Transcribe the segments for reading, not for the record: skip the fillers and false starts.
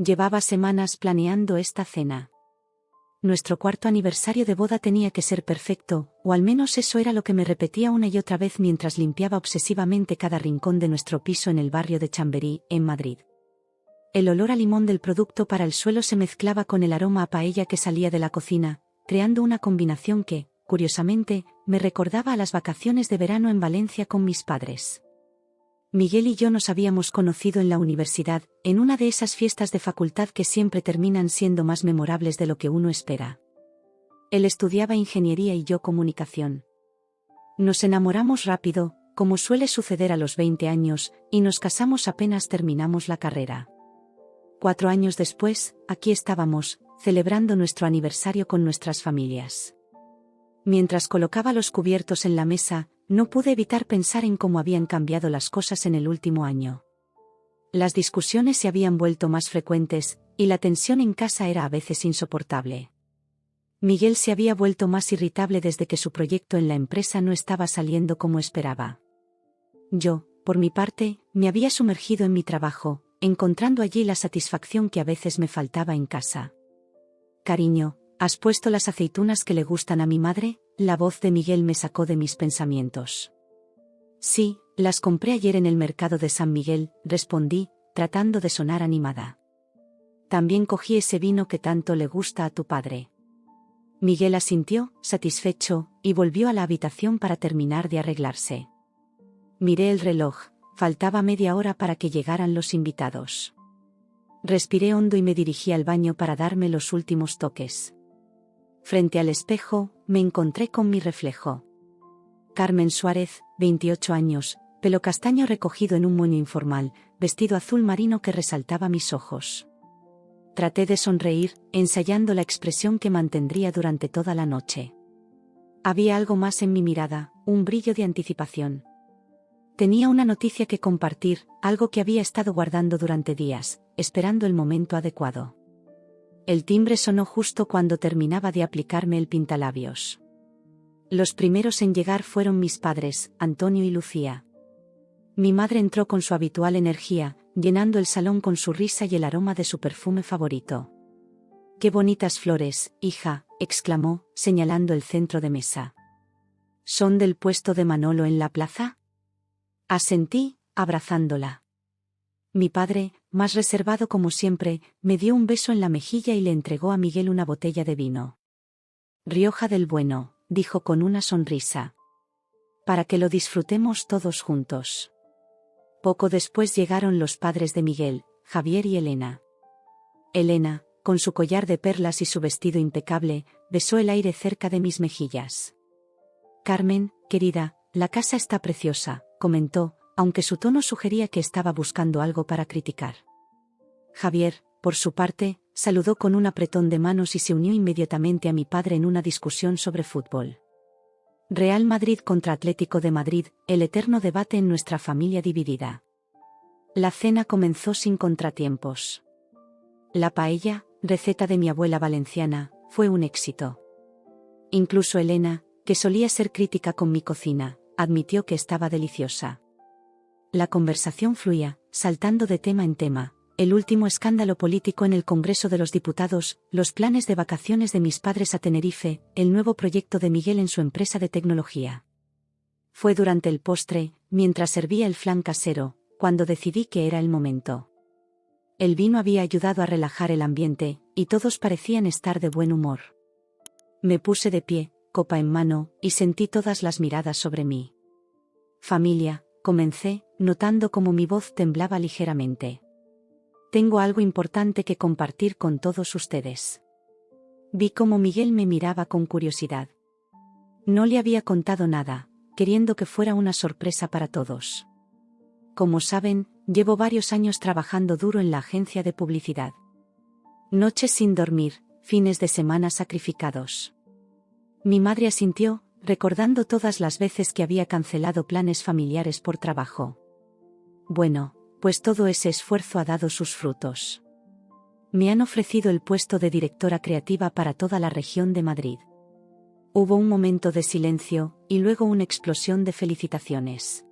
Llevaba semanas planeando esta cena. Nuestro cuarto aniversario de boda tenía que ser perfecto, o al menos eso era lo que me repetía una y otra vez mientras limpiaba obsesivamente cada rincón de nuestro piso en el barrio de Chamberí, en Madrid. El olor a limón del producto para el suelo se mezclaba con el aroma a paella que salía de la cocina, creando una combinación que, curiosamente, me recordaba a las vacaciones de verano en Valencia con mis padres. Miguel y yo nos habíamos conocido en la universidad, en una de esas fiestas de facultad que siempre terminan siendo más memorables de lo que uno espera. Él estudiaba ingeniería y yo comunicación. Nos enamoramos rápido, como suele suceder a los 20 años, y nos casamos apenas terminamos la carrera. 4 años después, aquí estábamos, celebrando nuestro aniversario con nuestras familias. Mientras colocaba los cubiertos en la mesa, no pude evitar pensar en cómo habían cambiado las cosas en el último año. Las discusiones se habían vuelto más frecuentes, y la tensión en casa era a veces insoportable. Miguel se había vuelto más irritable desde que su proyecto en la empresa no estaba saliendo como esperaba. Yo, por mi parte, me había sumergido en mi trabajo, encontrando allí la satisfacción que a veces me faltaba en casa. Cariño, ¿has puesto las aceitunas que le gustan a mi madre? La voz de Miguel me sacó de mis pensamientos. Sí, las compré ayer en el mercado de San Miguel, respondí, tratando de sonar animada. También cogí ese vino que tanto le gusta a tu padre. Miguel asintió, satisfecho, y volvió a la habitación para terminar de arreglarse. Miré el reloj, faltaba media hora para que llegaran los invitados. Respiré hondo y me dirigí al baño para darme los últimos toques. Frente al espejo, me encontré con mi reflejo. Carmen Suárez, 28 años, pelo castaño recogido en un moño informal, vestido azul marino que resaltaba mis ojos. Traté de sonreír, ensayando la expresión que mantendría durante toda la noche. Había algo más en mi mirada, un brillo de anticipación. Tenía una noticia que compartir, algo que había estado guardando durante días, esperando el momento adecuado. El timbre sonó justo cuando terminaba de aplicarme el pintalabios. Los primeros en llegar fueron mis padres, Antonio y Lucía. Mi madre entró con su habitual energía, llenando el salón con su risa y el aroma de su perfume favorito. «¡Qué bonitas flores, hija!», exclamó, señalando el centro de mesa. «¿Son del puesto de Manolo en la plaza?». Asentí, abrazándola. Mi padre, más reservado como siempre, me dio un beso en la mejilla y le entregó a Miguel una botella de vino. «Rioja del Bueno», dijo con una sonrisa. «Para que lo disfrutemos todos juntos». Poco después llegaron los padres de Miguel, Javier y Elena. Elena, con su collar de perlas y su vestido impecable, besó el aire cerca de mis mejillas. «Carmen, querida, la casa está preciosa», comentó, aunque su tono sugería que estaba buscando algo para criticar. Javier, por su parte, saludó con un apretón de manos y se unió inmediatamente a mi padre en una discusión sobre fútbol. Real Madrid contra Atlético de Madrid, el eterno debate en nuestra familia dividida. La cena comenzó sin contratiempos. La paella, receta de mi abuela valenciana, fue un éxito. Incluso Elena, que solía ser crítica con mi cocina, admitió que estaba deliciosa. La conversación fluía, saltando de tema en tema, el último escándalo político en el Congreso de los Diputados, los planes de vacaciones de mis padres a Tenerife, el nuevo proyecto de Miguel en su empresa de tecnología. Fue durante el postre, mientras servía el flan casero, cuando decidí que era el momento. El vino había ayudado a relajar el ambiente, y todos parecían estar de buen humor. Me puse de pie, copa en mano, y sentí todas las miradas sobre mí. «Familia», comencé, notando cómo mi voz temblaba ligeramente. «Tengo algo importante que compartir con todos ustedes». Vi cómo Miguel me miraba con curiosidad. No le había contado nada, queriendo que fuera una sorpresa para todos. Como saben, llevo varios años trabajando duro en la agencia de publicidad. Noches sin dormir, fines de semana sacrificados. Mi madre asintió, recordando todas las veces que había cancelado planes familiares por trabajo. Bueno, pues todo ese esfuerzo ha dado sus frutos. Me han ofrecido el puesto de directora creativa para toda la región de Madrid. Hubo un momento de silencio, y luego una explosión de felicitaciones.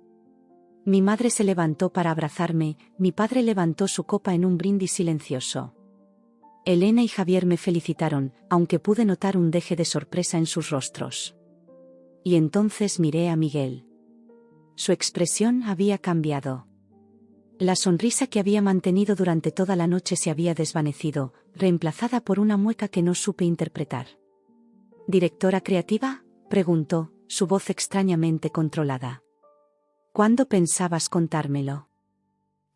Mi madre se levantó para abrazarme, mi padre levantó su copa en un brindis silencioso. Elena y Javier me felicitaron, aunque pude notar un deje de sorpresa en sus rostros. Y entonces miré a Miguel. Su expresión había cambiado. La sonrisa que había mantenido durante toda la noche se había desvanecido, reemplazada por una mueca que no supe interpretar. ¿Directora creativa?, preguntó, su voz extrañamente controlada. ¿Cuándo pensabas contármelo?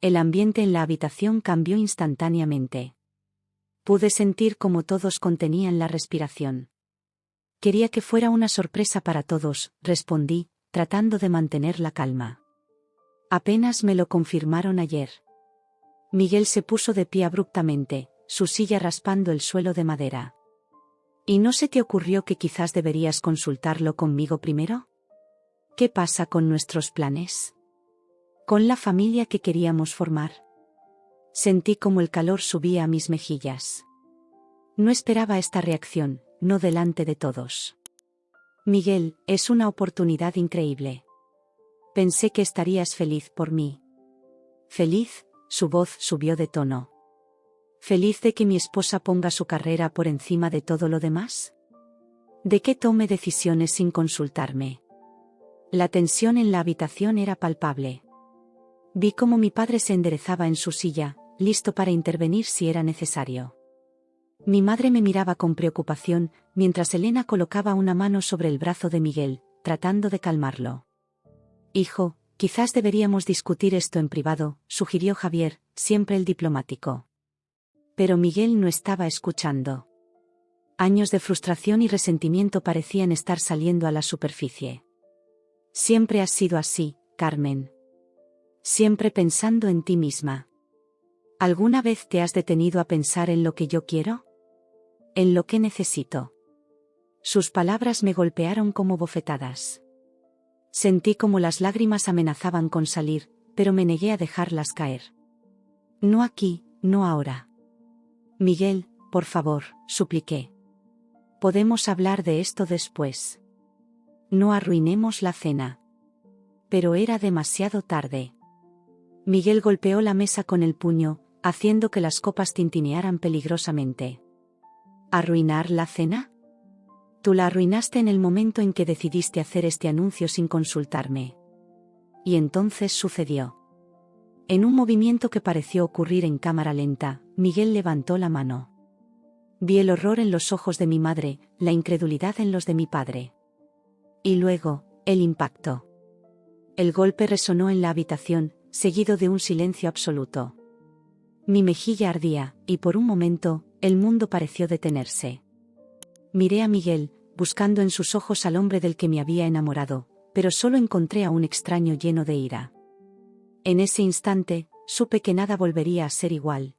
El ambiente en la habitación cambió instantáneamente. Pude sentir cómo todos contenían la respiración. Quería que fuera una sorpresa para todos, respondí, tratando de mantener la calma. Apenas me lo confirmaron ayer. Miguel se puso de pie abruptamente, su silla raspando el suelo de madera. ¿Y no se te ocurrió que quizás deberías consultarlo conmigo primero? ¿Qué pasa con nuestros planes? ¿Con la familia que queríamos formar? Sentí como el calor subía a mis mejillas. No esperaba esta reacción, no delante de todos. Miguel, es una oportunidad increíble. Pensé que estarías feliz por mí. ¿Feliz? Su voz subió de tono. ¿Feliz de que mi esposa ponga su carrera por encima de todo lo demás? ¿De que tome decisiones sin consultarme? La tensión en la habitación era palpable. Vi cómo mi padre se enderezaba en su silla, listo para intervenir si era necesario. Mi madre me miraba con preocupación, mientras Elena colocaba una mano sobre el brazo de Miguel, tratando de calmarlo. Hijo, quizás deberíamos discutir esto en privado, sugirió Javier, siempre el diplomático. Pero Miguel no estaba escuchando. Años de frustración y resentimiento parecían estar saliendo a la superficie. Siempre has sido así, Carmen. Siempre pensando en ti misma. ¿Alguna vez te has detenido a pensar en lo que yo quiero? ¿En lo que necesito? Sus palabras me golpearon como bofetadas. Sentí como las lágrimas amenazaban con salir, pero me negué a dejarlas caer. No aquí, no ahora. Miguel, por favor, supliqué. Podemos hablar de esto después. No arruinemos la cena. Pero era demasiado tarde. Miguel golpeó la mesa con el puño, haciendo que las copas tintinearan peligrosamente. ¿Arruinar la cena? Tú la arruinaste en el momento en que decidiste hacer este anuncio sin consultarme. Y entonces sucedió. En un movimiento que pareció ocurrir en cámara lenta, Miguel levantó la mano. Vi el horror en los ojos de mi madre, la incredulidad en los de mi padre. Y luego, el impacto. El golpe resonó en la habitación, seguido de un silencio absoluto. Mi mejilla ardía, y por un momento, el mundo pareció detenerse. Miré a Miguel, buscando en sus ojos al hombre del que me había enamorado, pero solo encontré a un extraño lleno de ira. En ese instante, supe que nada volvería a ser igual.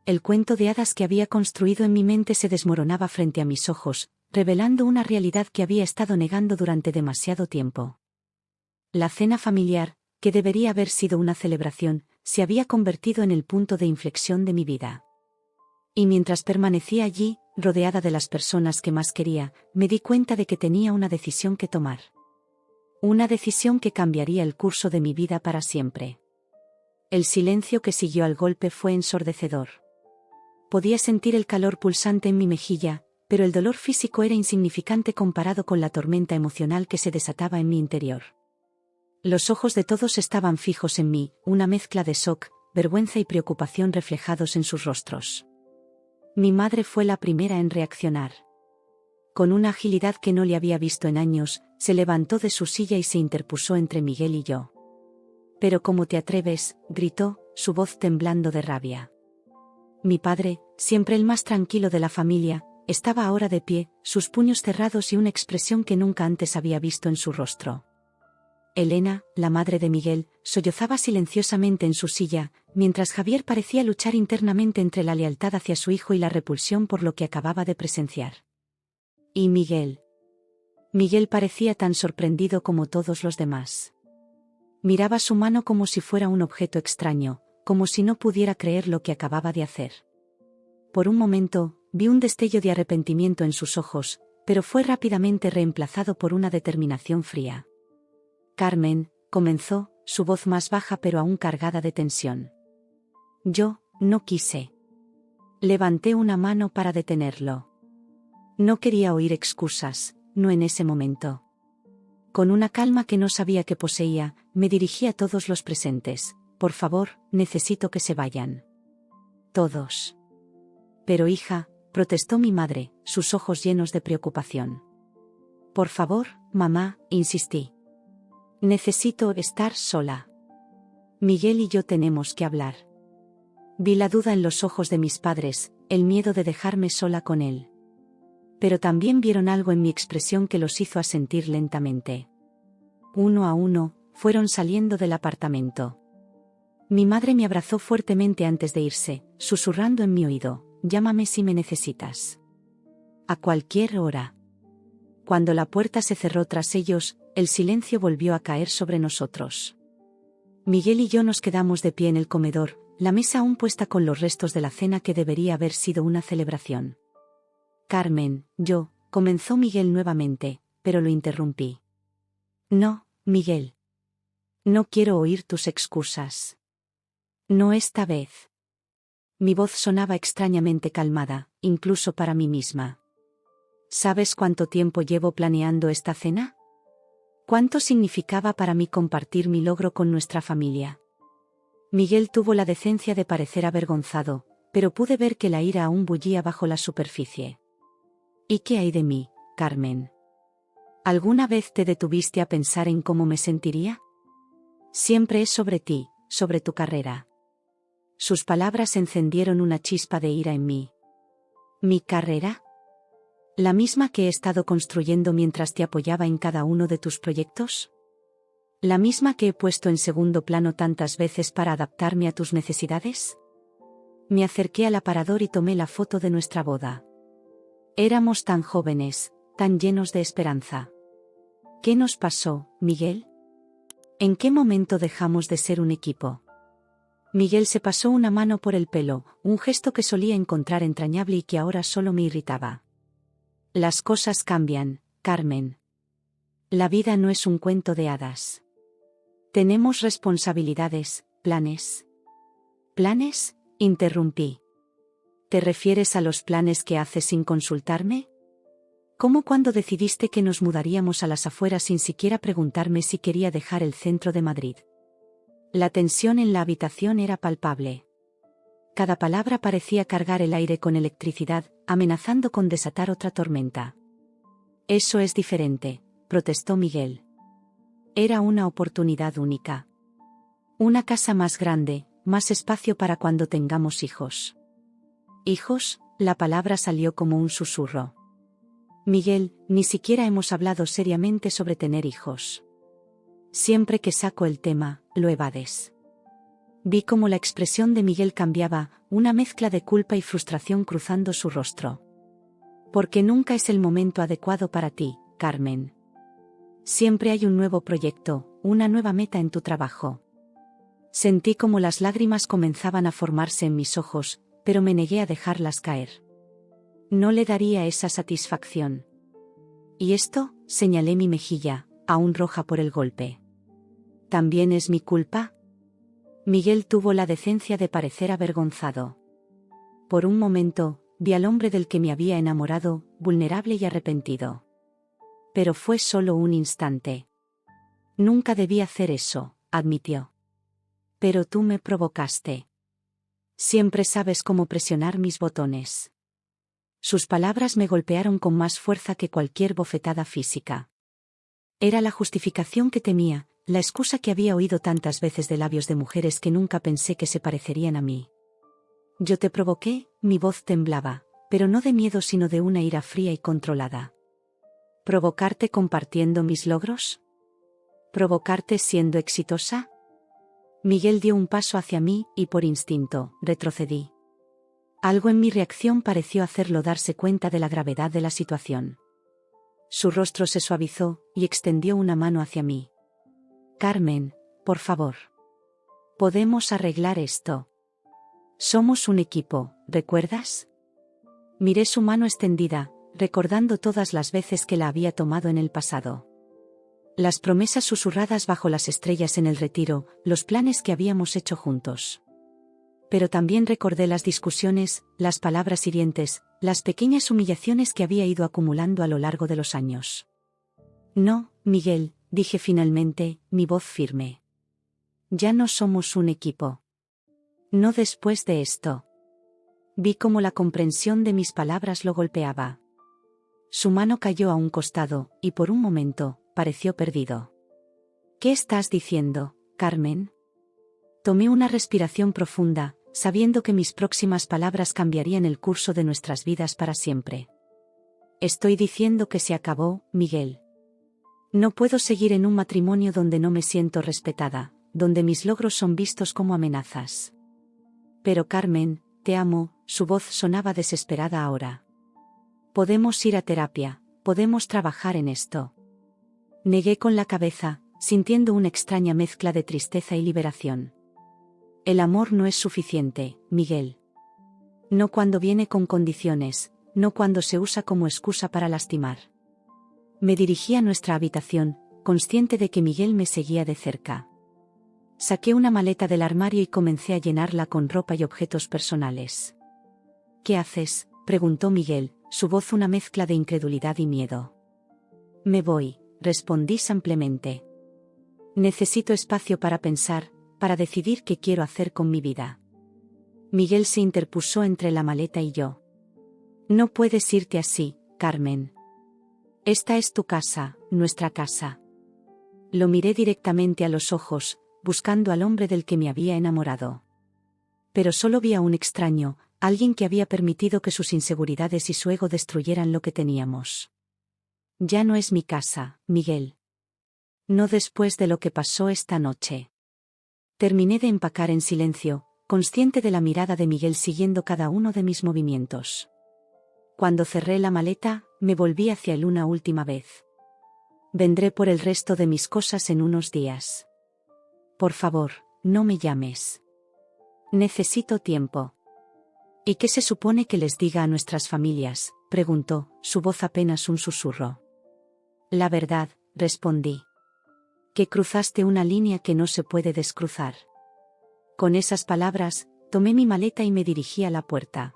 El cuento de hadas que había construido en mi mente se desmoronaba frente a mis ojos, revelando una realidad que había estado negando durante demasiado tiempo. La cena familiar, que debería haber sido una celebración, se había convertido en el punto de inflexión de mi vida. Y mientras permanecía allí, rodeada de las personas que más quería, me di cuenta de que tenía una decisión que tomar. Una decisión que cambiaría el curso de mi vida para siempre. El silencio que siguió al golpe fue ensordecedor. Podía sentir el calor pulsante en mi mejilla, pero el dolor físico era insignificante comparado con la tormenta emocional que se desataba en mi interior. Los ojos de todos estaban fijos en mí, una mezcla de shock, vergüenza y preocupación reflejados en sus rostros. Mi madre fue la primera en reaccionar. Con una agilidad que no le había visto en años, se levantó de su silla y se interpuso entre Miguel y yo. «¿Pero cómo te atreves?», gritó, su voz temblando de rabia. Mi padre, siempre el más tranquilo de la familia, estaba ahora de pie, sus puños cerrados y una expresión que nunca antes había visto en su rostro. Elena, la madre de Miguel, sollozaba silenciosamente en su silla, mientras Javier parecía luchar internamente entre la lealtad hacia su hijo y la repulsión por lo que acababa de presenciar. ¿Y Miguel? Miguel parecía tan sorprendido como todos los demás. Miraba su mano como si fuera un objeto extraño, como si no pudiera creer lo que acababa de hacer. Por un momento, vi un destello de arrepentimiento en sus ojos, pero fue rápidamente reemplazado por una determinación fría. «Carmen», comenzó, su voz más baja pero aún cargada de tensión. «Yo, no quise. Levanté una mano para detenerlo. No quería oír excusas, no en ese momento. Con una calma que no sabía que poseía, me dirigí a todos los presentes. Por favor, necesito que se vayan. Todos. Pero hija, protestó mi madre, sus ojos llenos de preocupación. Por favor, mamá, insistí. Necesito estar sola. Miguel y yo tenemos que hablar. Vi la duda en los ojos de mis padres, el miedo de dejarme sola con él. Pero también vieron algo en mi expresión que los hizo asentir lentamente. Uno a uno, fueron saliendo del apartamento. Mi madre me abrazó fuertemente antes de irse, susurrando en mi oído, llámame si me necesitas. A cualquier hora. Cuando la puerta se cerró tras ellos, el silencio volvió a caer sobre nosotros. Miguel y yo nos quedamos de pie en el comedor, la mesa aún puesta con los restos de la cena que debería haber sido una celebración. Carmen, comenzó Miguel nuevamente, pero lo interrumpí. No, Miguel. No quiero oír tus excusas. No esta vez. Mi voz sonaba extrañamente calmada, incluso para mí misma. ¿Sabes cuánto tiempo llevo planeando esta cena? ¿Cuánto significaba para mí compartir mi logro con nuestra familia? Miguel tuvo la decencia de parecer avergonzado, pero pude ver que la ira aún bullía bajo la superficie. ¿Y qué hay de mí, Carmen? ¿Alguna vez te detuviste a pensar en cómo me sentiría? Siempre es sobre ti, sobre tu carrera. Sus palabras encendieron una chispa de ira en mí. ¿Mi carrera? ¿La misma que he estado construyendo mientras te apoyaba en cada uno de tus proyectos? ¿La misma que he puesto en segundo plano tantas veces para adaptarme a tus necesidades? Me acerqué al aparador y tomé la foto de nuestra boda. Éramos tan jóvenes, tan llenos de esperanza. ¿Qué nos pasó, Miguel? ¿En qué momento dejamos de ser un equipo? Miguel se pasó una mano por el pelo, un gesto que solía encontrar entrañable y que ahora solo me irritaba. Las cosas cambian, Carmen. La vida no es un cuento de hadas. Tenemos responsabilidades, planes. ¿Planes? Interrumpí. ¿Te refieres a los planes que haces sin consultarme? ¿Cómo cuando decidiste que nos mudaríamos a las afueras sin siquiera preguntarme si quería dejar el centro de Madrid? La tensión en la habitación era palpable. Cada palabra parecía cargar el aire con electricidad, amenazando con desatar otra tormenta. Eso es diferente, protestó Miguel. Era una oportunidad única. Una casa más grande, más espacio para cuando tengamos hijos. ¿Hijos? La palabra salió como un susurro. Miguel, ni siquiera hemos hablado seriamente sobre tener hijos. Siempre que saco el tema, lo evades. Vi cómo la expresión de Miguel cambiaba, una mezcla de culpa y frustración cruzando su rostro. Porque nunca es el momento adecuado para ti, Carmen. Siempre hay un nuevo proyecto, una nueva meta en tu trabajo. Sentí como las lágrimas comenzaban a formarse en mis ojos, pero me negué a dejarlas caer. No le daría esa satisfacción. ¿Y esto? Señalé mi mejilla, aún roja por el golpe. ¿También es mi culpa? Miguel tuvo la decencia de parecer avergonzado. Por un momento, vi al hombre del que me había enamorado, vulnerable y arrepentido. Pero fue solo un instante. Nunca debí hacer eso, admitió. Pero tú me provocaste. Siempre sabes cómo presionar mis botones. Sus palabras me golpearon con más fuerza que cualquier bofetada física. Era la justificación que temía, la excusa que había oído tantas veces de labios de mujeres que nunca pensé que se parecerían a mí. Yo te provoqué, mi voz temblaba, pero no de miedo sino de una ira fría y controlada. ¿Provocarte compartiendo mis logros? ¿Provocarte siendo exitosa? Miguel dio un paso hacia mí y por instinto, retrocedí. Algo en mi reacción pareció hacerlo darse cuenta de la gravedad de la situación. Su rostro se suavizó y extendió una mano hacia mí. Carmen, por favor. Podemos arreglar esto. Somos un equipo, ¿recuerdas? Miré su mano extendida, recordando todas las veces que la había tomado en el pasado. Las promesas susurradas bajo las estrellas en el retiro, los planes que habíamos hecho juntos. pero también recordé las discusiones, las palabras hirientes, las pequeñas humillaciones que había ido acumulando a lo largo de los años. No, Miguel, dije finalmente, mi voz firme. Ya no somos un equipo. No después de esto. Vi cómo la comprensión de mis palabras lo golpeaba. Su mano cayó a un costado, y por un momento, pareció perdido. ¿Qué estás diciendo, Carmen? Tomé una respiración profunda, sabiendo que mis próximas palabras cambiarían el curso de nuestras vidas para siempre. Estoy diciendo que se acabó, Miguel. No puedo seguir en un matrimonio donde no me siento respetada, donde mis logros son vistos como amenazas. Pero Carmen, te amo, su voz sonaba desesperada ahora. Podemos ir a terapia, podemos trabajar en esto. Negué con la cabeza, sintiendo una extraña mezcla de tristeza y liberación. El amor no es suficiente, Miguel. No cuando viene con condiciones, no cuando se usa como excusa para lastimar. Me dirigí a nuestra habitación, consciente de que Miguel me seguía de cerca. Saqué una maleta del armario y comencé a llenarla con ropa y objetos personales. ¿Qué haces?, preguntó Miguel, su voz una mezcla de incredulidad y miedo. Me voy, respondí simplemente. Necesito espacio para pensar, para decidir qué quiero hacer con mi vida. Miguel se interpuso entre la maleta y yo. No puedes irte así, Carmen. Esta es tu casa, nuestra casa. Lo miré directamente a los ojos, buscando al hombre del que me había enamorado. Pero solo vi a un extraño, alguien que había permitido que sus inseguridades y su ego destruyeran lo que teníamos. Ya no es mi casa, Miguel. No después de lo que pasó esta noche. Terminé de empacar en silencio, consciente de la mirada de Miguel siguiendo cada uno de mis movimientos. Cuando cerré la maleta, me volví hacia él una última vez. Vendré por el resto de mis cosas en unos días. Por favor, no me llames. Necesito tiempo. ¿Y qué se supone que les diga a nuestras familias?, preguntó, su voz apenas un susurro. La verdad, respondí. Que cruzaste una línea que no se puede descruzar. Con esas palabras, tomé mi maleta y me dirigí a la puerta.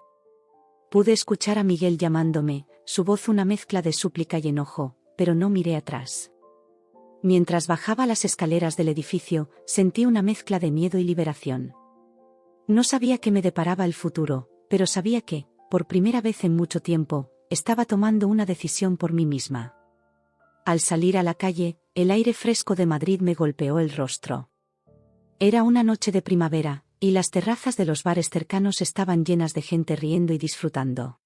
Pude escuchar a Miguel llamándome, su voz una mezcla de súplica y enojo, pero no miré atrás. Mientras bajaba las escaleras del edificio, sentí una mezcla de miedo y liberación. No sabía qué me deparaba el futuro, pero sabía que, por primera vez en mucho tiempo, estaba tomando una decisión por mí misma. Al salir a la calle, el aire fresco de Madrid me golpeó el rostro. Era una noche de primavera, y las terrazas de los bares cercanos estaban llenas de gente riendo y disfrutando.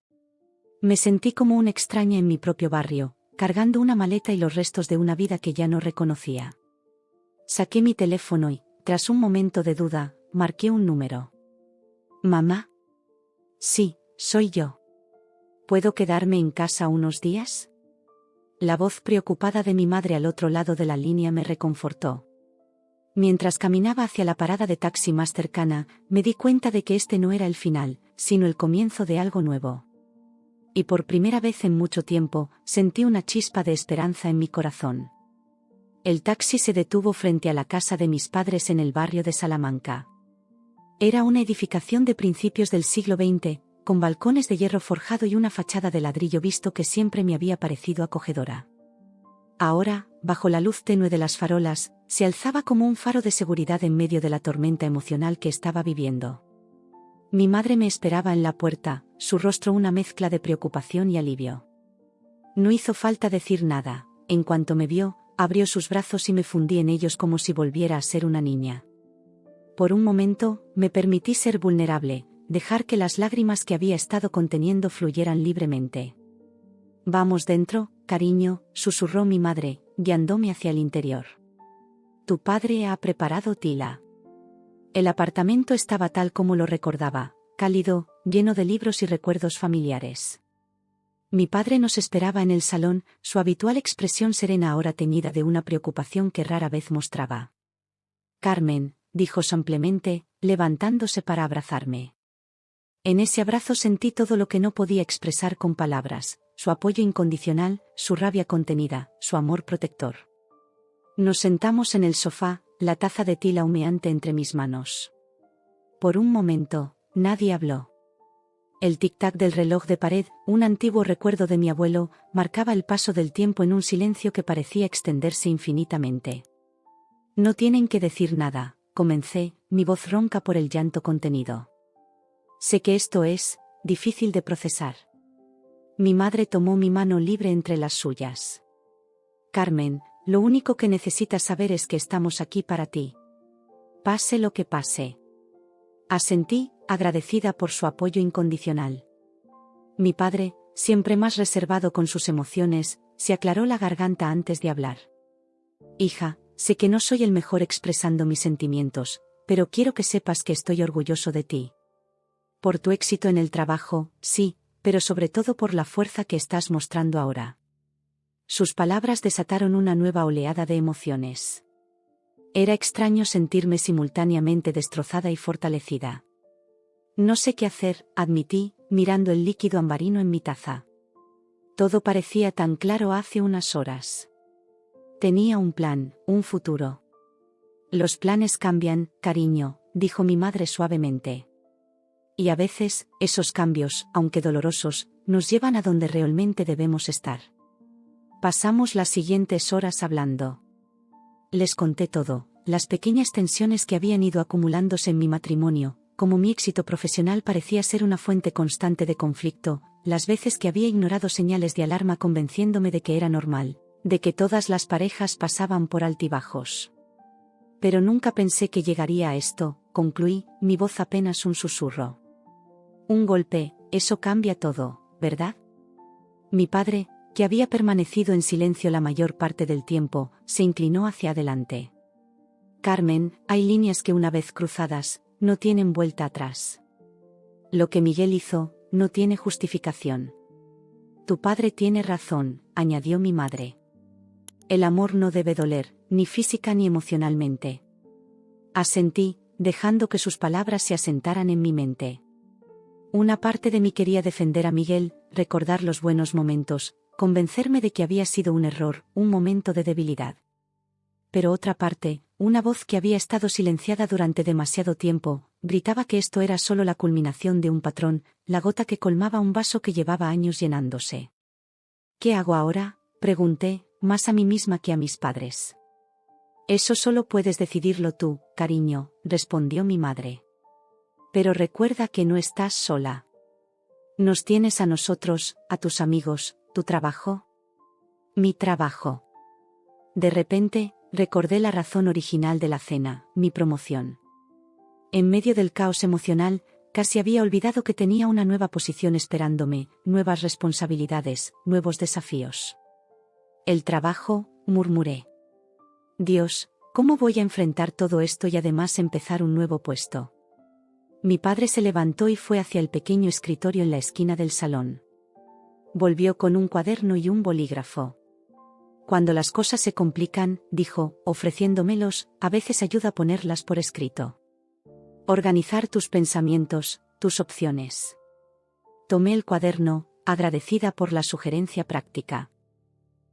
Me sentí como una extraña en mi propio barrio, cargando una maleta y los restos de una vida que ya no reconocía. Saqué mi teléfono y, tras un momento de duda, marqué un número. ¿Mamá? Sí, soy yo. ¿Puedo quedarme en casa unos días? La voz preocupada de mi madre al otro lado de la línea me reconfortó. Mientras caminaba hacia la parada de taxi más cercana, me di cuenta de que este no era el final, sino el comienzo de algo nuevo. Y por primera vez en mucho tiempo, sentí una chispa de esperanza en mi corazón. El taxi se detuvo frente a la casa de mis padres en el barrio de Salamanca. Era una edificación de principios del siglo XX, con balcones de hierro forjado y una fachada de ladrillo visto que siempre me había parecido acogedora. Ahora, bajo la luz tenue de las farolas, se alzaba como un faro de seguridad en medio de la tormenta emocional que estaba viviendo. Mi madre me esperaba en la puerta, su rostro una mezcla de preocupación y alivio. No hizo falta decir nada, en cuanto me vio, abrió sus brazos y me fundí en ellos como si volviera a ser una niña. Por un momento, me permití ser vulnerable, dejar que las lágrimas que había estado conteniendo fluyeran libremente. Vamos dentro, cariño, susurró mi madre, guiándome hacia el interior. Tu padre ha preparado tila. El apartamento estaba tal como lo recordaba, cálido, lleno de libros y recuerdos familiares. Mi padre nos esperaba en el salón, su habitual expresión serena ahora teñida de una preocupación que rara vez mostraba. Carmen, dijo simplemente, levantándose para abrazarme. En ese abrazo sentí todo lo que no podía expresar con palabras, su apoyo incondicional, su rabia contenida, su amor protector. Nos sentamos en el sofá, la taza de tila humeante entre mis manos. Por un momento, nadie habló. El tic-tac del reloj de pared, un antiguo recuerdo de mi abuelo, marcaba el paso del tiempo en un silencio que parecía extenderse infinitamente. No tienen que decir nada, comencé, mi voz ronca por el llanto contenido. Sé que esto es difícil de procesar. Mi madre tomó mi mano libre entre las suyas. Carmen, lo único que necesitas saber es que estamos aquí para ti. Pase lo que pase. Asentí, agradecida por su apoyo incondicional. Mi padre, siempre más reservado con sus emociones, se aclaró la garganta antes de hablar. Hija, sé que no soy el mejor expresando mis sentimientos, pero quiero que sepas que estoy orgulloso de ti. Por tu éxito en el trabajo, sí, pero sobre todo por la fuerza que estás mostrando ahora. Sus palabras desataron una nueva oleada de emociones. Era extraño sentirme simultáneamente destrozada y fortalecida. No sé qué hacer, admití, mirando el líquido ambarino en mi taza. Todo parecía tan claro hace unas horas. Tenía un plan, un futuro. Los planes cambian, cariño, dijo mi madre suavemente. Y a veces, esos cambios, aunque dolorosos, nos llevan a donde realmente debemos estar. Pasamos las siguientes horas hablando. Les conté todo, las pequeñas tensiones que habían ido acumulándose en mi matrimonio, como mi éxito profesional parecía ser una fuente constante de conflicto, las veces que había ignorado señales de alarma convenciéndome de que era normal, de que todas las parejas pasaban por altibajos. Pero nunca pensé que llegaría a esto, concluí, mi voz apenas un susurro. Un golpe, eso cambia todo, ¿verdad? Mi padre, que había permanecido en silencio la mayor parte del tiempo, se inclinó hacia adelante. Carmen, hay líneas que una vez cruzadas, no tienen vuelta atrás. Lo que Miguel hizo, no tiene justificación. Tu padre tiene razón, añadió mi madre. El amor no debe doler, ni física ni emocionalmente. Asentí, dejando que sus palabras se asentaran en mi mente. Una parte de mí quería defender a Miguel, recordar los buenos momentos, convencerme de que había sido un error, un momento de debilidad. Pero otra parte, una voz que había estado silenciada durante demasiado tiempo, gritaba que esto era solo la culminación de un patrón, la gota que colmaba un vaso que llevaba años llenándose. ¿Qué hago ahora?, pregunté, más a mí misma que a mis padres. Eso solo puedes decidirlo tú, cariño, respondió mi madre. Pero recuerda que no estás sola. Nos tienes a nosotros, a tus amigos, tu trabajo. Mi trabajo. De repente, recordé la razón original de la cena, mi promoción. En medio del caos emocional, casi había olvidado que tenía una nueva posición esperándome, nuevas responsabilidades, nuevos desafíos. El trabajo, murmuré. Dios, ¿cómo voy a enfrentar todo esto y además empezar un nuevo puesto? Mi padre se levantó y fue hacia el pequeño escritorio en la esquina del salón. Volvió con un cuaderno y un bolígrafo. Cuando las cosas se complican, dijo, ofreciéndomelos, a veces ayuda a ponerlas por escrito. Organizar tus pensamientos, tus opciones. Tomé el cuaderno, agradecida por la sugerencia práctica.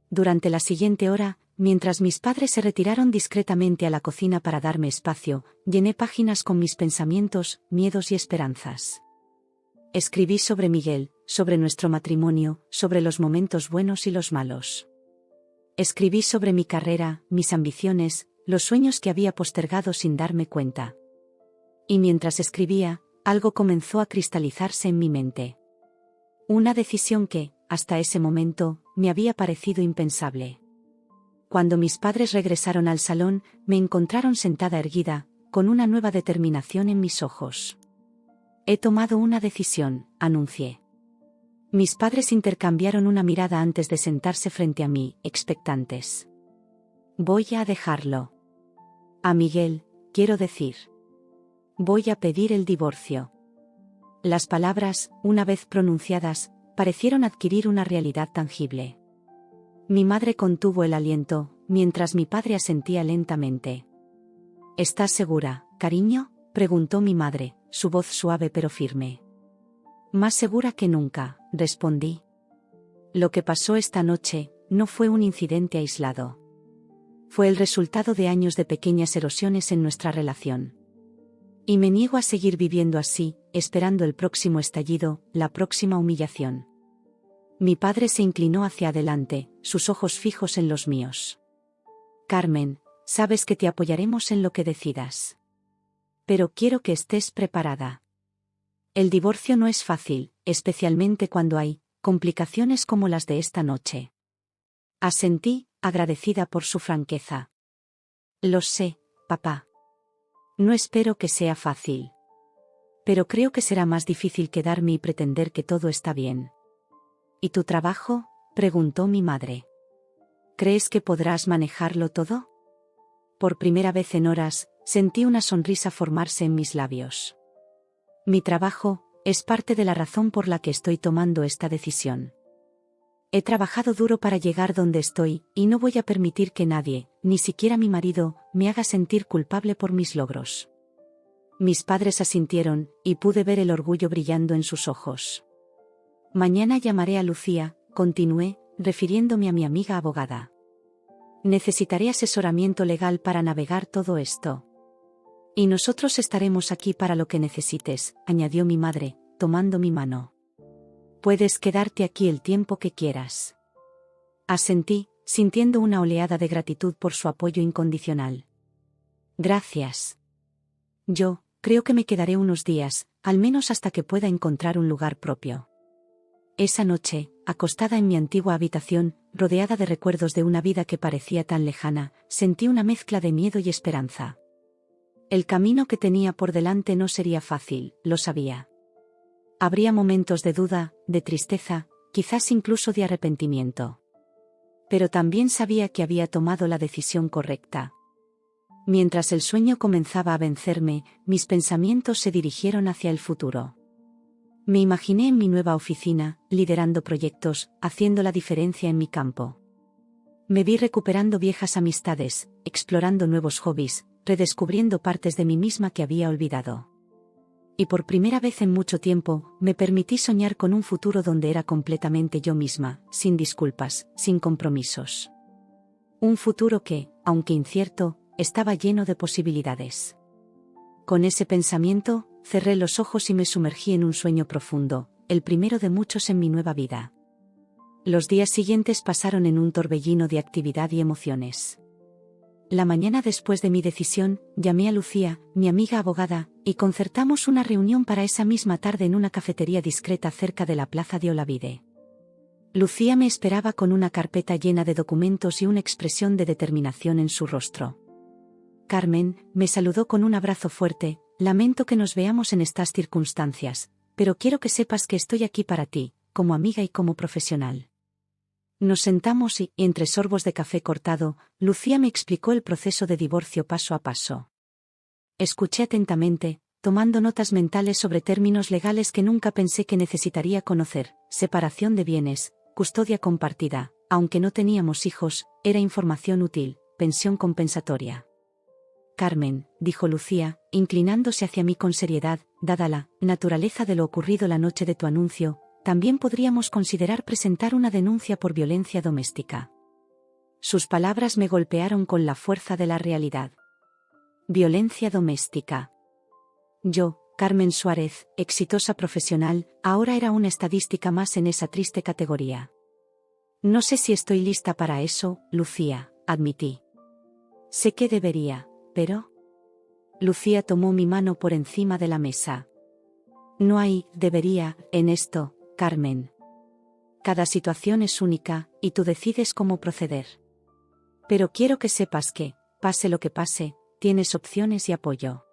Durante la siguiente hora, mientras mis padres se retiraron discretamente a la cocina para darme espacio, llené páginas con mis pensamientos, miedos y esperanzas. Escribí sobre Miguel, sobre nuestro matrimonio, sobre los momentos buenos y los malos. Escribí sobre mi carrera, mis ambiciones, los sueños que había postergado sin darme cuenta. Y mientras escribía, algo comenzó a cristalizarse en mi mente. Una decisión que, hasta ese momento, me había parecido impensable. Cuando mis padres regresaron al salón, me encontraron sentada erguida, con una nueva determinación en mis ojos. He tomado una decisión, anuncié. Mis padres intercambiaron una mirada antes de sentarse frente a mí, expectantes. Voy a dejarlo. A Miguel, quiero decir. Voy a pedir el divorcio. Las palabras, una vez pronunciadas, parecieron adquirir una realidad tangible. Mi madre contuvo el aliento, mientras mi padre asentía lentamente. ¿Estás segura, cariño?, preguntó mi madre, su voz suave pero firme. Más segura que nunca, respondí. Lo que pasó esta noche, no fue un incidente aislado. Fue el resultado de años de pequeñas erosiones en nuestra relación. Y me niego a seguir viviendo así, esperando el próximo estallido, la próxima humillación. Mi padre se inclinó hacia adelante, sus ojos fijos en los míos. Carmen, sabes que te apoyaremos en lo que decidas. Pero quiero que estés preparada. El divorcio no es fácil, especialmente cuando hay complicaciones como las de esta noche. Asentí, agradecida por su franqueza. Lo sé, papá. No espero que sea fácil. Pero creo que será más difícil quedarme y pretender que todo está bien. ¿Y tu trabajo?, preguntó mi madre. ¿Crees que podrás manejarlo todo? Por primera vez en horas, sentí una sonrisa formarse en mis labios. Mi trabajo es parte de la razón por la que estoy tomando esta decisión. He trabajado duro para llegar donde estoy, y no voy a permitir que nadie, ni siquiera mi marido, me haga sentir culpable por mis logros. Mis padres asintieron, y pude ver el orgullo brillando en sus ojos. Mañana llamaré a Lucía, continué, refiriéndome a mi amiga abogada. Necesitaré asesoramiento legal para navegar todo esto. Y nosotros estaremos aquí para lo que necesites, añadió mi madre, tomando mi mano. Puedes quedarte aquí el tiempo que quieras. Asentí, sintiendo una oleada de gratitud por su apoyo incondicional. Gracias. Yo creo que me quedaré unos días, al menos hasta que pueda encontrar un lugar propio. Esa noche, acostada en mi antigua habitación, rodeada de recuerdos de una vida que parecía tan lejana, sentí una mezcla de miedo y esperanza. El camino que tenía por delante no sería fácil, lo sabía. Habría momentos de duda, de tristeza, quizás incluso de arrepentimiento. Pero también sabía que había tomado la decisión correcta. Mientras el sueño comenzaba a vencerme, mis pensamientos se dirigieron hacia el futuro. Me imaginé en mi nueva oficina, liderando proyectos, haciendo la diferencia en mi campo. Me vi recuperando viejas amistades, explorando nuevos hobbies, redescubriendo partes de mí misma que había olvidado. Y por primera vez en mucho tiempo, me permití soñar con un futuro donde era completamente yo misma, sin disculpas, sin compromisos. Un futuro que, aunque incierto, estaba lleno de posibilidades. Con ese pensamiento, cerré los ojos y me sumergí en un sueño profundo, el primero de muchos en mi nueva vida. Los días siguientes pasaron en un torbellino de actividad y emociones. La mañana después de mi decisión, llamé a Lucía, mi amiga abogada, y concertamos una reunión para esa misma tarde en una cafetería discreta cerca de la plaza de Olavide. Lucía me esperaba con una carpeta llena de documentos y una expresión de determinación en su rostro. Carmen, me saludó con un abrazo fuerte. Lamento que nos veamos en estas circunstancias, pero quiero que sepas que estoy aquí para ti, como amiga y como profesional. Nos sentamos y, entre sorbos de café cortado, Lucía me explicó el proceso de divorcio paso a paso. Escuché atentamente, tomando notas mentales sobre términos legales que nunca pensé que necesitaría conocer: separación de bienes, custodia compartida, aunque no teníamos hijos, era información útil, pensión compensatoria. Carmen, dijo Lucía, inclinándose hacia mí con seriedad, dada la naturaleza de lo ocurrido la noche de tu anuncio, también podríamos considerar presentar una denuncia por violencia doméstica. Sus palabras me golpearon con la fuerza de la realidad. Violencia doméstica. Yo, Carmen Suárez, exitosa profesional, ahora era una estadística más en esa triste categoría. No sé si estoy lista para eso, Lucía, admití. Sé que debería, pero... Lucía tomó mi mano por encima de la mesa. No hay debería en esto, Carmen. Cada situación es única, y tú decides cómo proceder. Pero quiero que sepas que, pase lo que pase, tienes opciones y apoyo.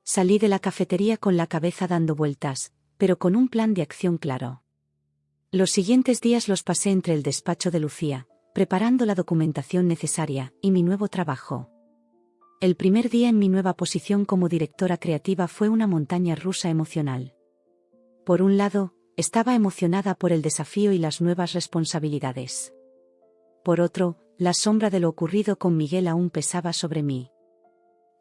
Salí de la cafetería con la cabeza dando vueltas, pero con un plan de acción claro. Los siguientes días los pasé entre el despacho de Lucía, preparando la documentación necesaria, y mi nuevo trabajo. El primer día en mi nueva posición como directora creativa fue una montaña rusa emocional. Por un lado, estaba emocionada por el desafío y las nuevas responsabilidades. Por otro, la sombra de lo ocurrido con Miguel aún pesaba sobre mí.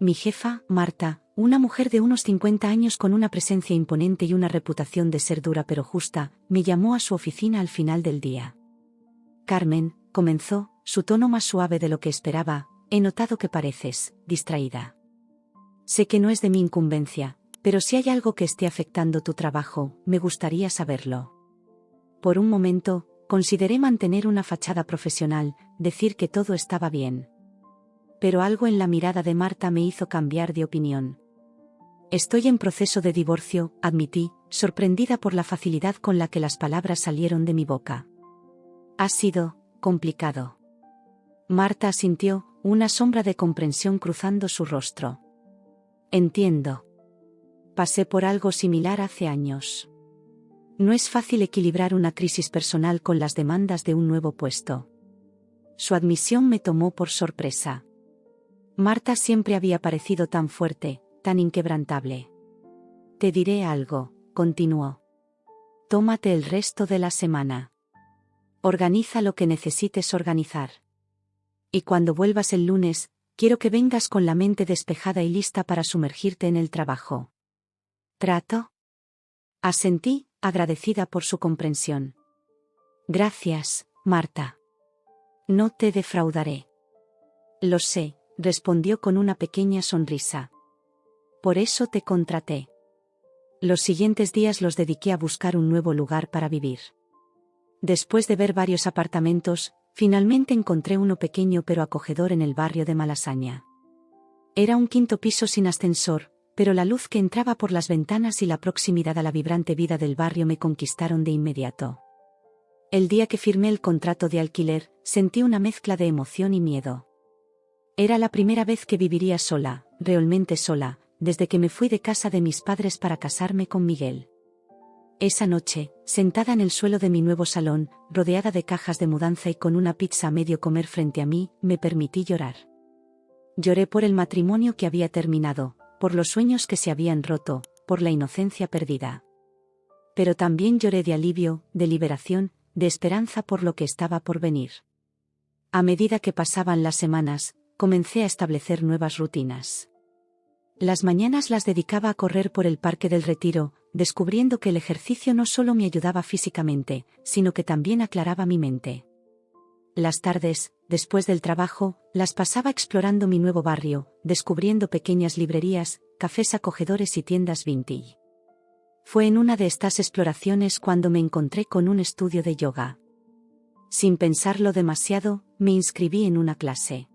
Mi jefa, Marta, una mujer de unos 50 años con una presencia imponente y una reputación de ser dura pero justa, me llamó a su oficina al final del día. Carmen, comenzó, su tono más suave de lo que esperaba, he notado que pareces distraída. Sé que no es de mi incumbencia, pero si hay algo que esté afectando tu trabajo, me gustaría saberlo. Por un momento, consideré mantener una fachada profesional, decir que todo estaba bien. Pero algo en la mirada de Marta me hizo cambiar de opinión. Estoy en proceso de divorcio, admití, sorprendida por la facilidad con la que las palabras salieron de mi boca. Ha sido complicado. Marta asintió, una sombra de comprensión cruzando su rostro. Entiendo. Pasé por algo similar hace años. No es fácil equilibrar una crisis personal con las demandas de un nuevo puesto. Su admisión me tomó por sorpresa. Marta siempre había parecido tan fuerte, tan inquebrantable. Te diré algo, continuó. Tómate el resto de la semana. Organiza lo que necesites organizar. Y cuando vuelvas el lunes, quiero que vengas con la mente despejada y lista para sumergirte en el trabajo. ¿Trato? Asentí, agradecida por su comprensión. Gracias, Marta. No te defraudaré. Lo sé, respondió con una pequeña sonrisa. Por eso te contraté. Los siguientes días los dediqué a buscar un nuevo lugar para vivir. Después de ver varios apartamentos, finalmente encontré uno pequeño pero acogedor en el barrio de Malasaña. Era un 5º piso sin ascensor, pero la luz que entraba por las ventanas y la proximidad a la vibrante vida del barrio me conquistaron de inmediato. El día que firmé el contrato de alquiler, sentí una mezcla de emoción y miedo. Era la primera vez que viviría sola, realmente sola, desde que me fui de casa de mis padres para casarme con Miguel. Esa noche, sentada en el suelo de mi nuevo salón, rodeada de cajas de mudanza y con una pizza a medio comer frente a mí, me permití llorar. Lloré por el matrimonio que había terminado, por los sueños que se habían roto, por la inocencia perdida. Pero también lloré de alivio, de liberación, de esperanza por lo que estaba por venir. A medida que pasaban las semanas, comencé a establecer nuevas rutinas. Las mañanas las dedicaba a correr por el Parque del Retiro, descubriendo que el ejercicio no solo me ayudaba físicamente, sino que también aclaraba mi mente. Las tardes, después del trabajo, las pasaba explorando mi nuevo barrio, descubriendo pequeñas librerías, cafés acogedores y tiendas vintage. Fue en una de estas exploraciones cuando me encontré con un estudio de yoga. Sin pensarlo demasiado, me inscribí en una clase.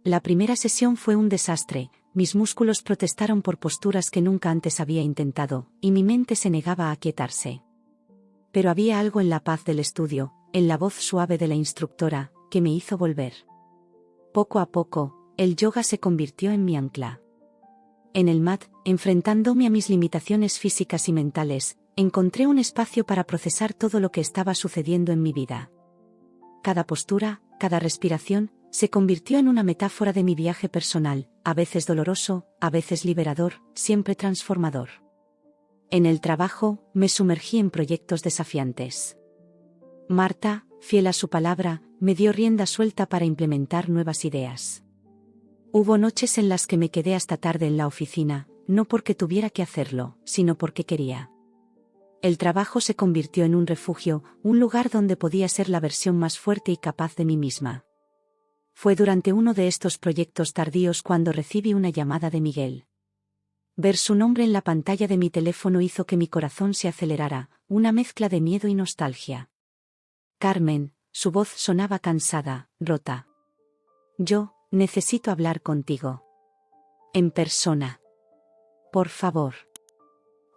La primera sesión fue un desastre, mis músculos protestaron por posturas que nunca antes había intentado, y mi mente se negaba a aquietarse. Pero había algo en la paz del estudio, en la voz suave de la instructora, que me hizo volver. Poco a poco, el yoga se convirtió en mi ancla. En el mat, enfrentándome a mis limitaciones físicas y mentales, encontré un espacio para procesar todo lo que estaba sucediendo en mi vida. Cada postura, cada respiración, se convirtió en una metáfora de mi viaje personal, a veces doloroso, a veces liberador, siempre transformador. En el trabajo, me sumergí en proyectos desafiantes. Marta, fiel a su palabra, me dio rienda suelta para implementar nuevas ideas. Hubo noches en las que me quedé hasta tarde en la oficina, no porque tuviera que hacerlo, sino porque quería. El trabajo se convirtió en un refugio, un lugar donde podía ser la versión más fuerte y capaz de mí misma. Fue durante uno de estos proyectos tardíos cuando recibí una llamada de Miguel. Ver su nombre en la pantalla de mi teléfono hizo que mi corazón se acelerara, una mezcla de miedo y nostalgia. Carmen, su voz sonaba cansada, rota. Yo, necesito hablar contigo. En persona. Por favor.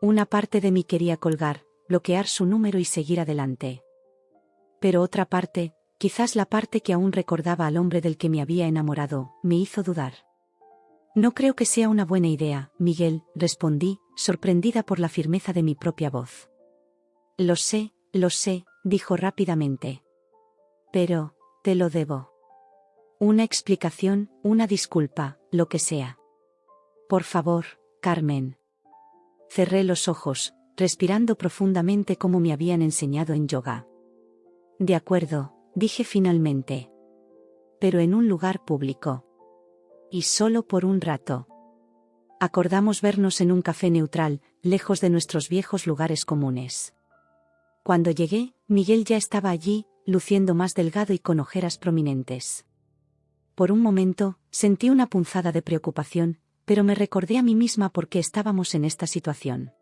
Una parte de mí quería colgar, bloquear su número y seguir adelante. Pero otra parte, quizás la parte que aún recordaba al hombre del que me había enamorado, me hizo dudar. No creo que sea una buena idea, Miguel, respondí, sorprendida por la firmeza de mi propia voz. Lo sé, dijo rápidamente. Pero, te lo debo. Una explicación, una disculpa, lo que sea. Por favor, Carmen. Cerré los ojos, respirando profundamente como me habían enseñado en yoga. De acuerdo, dije finalmente. Pero en un lugar público. Y solo por un rato. Acordamos vernos en un café neutral, lejos de nuestros viejos lugares comunes. Cuando llegué, Miguel ya estaba allí, luciendo más delgado y con ojeras prominentes. Por un momento, sentí una punzada de preocupación, pero me recordé a mí misma por qué estábamos en esta situación.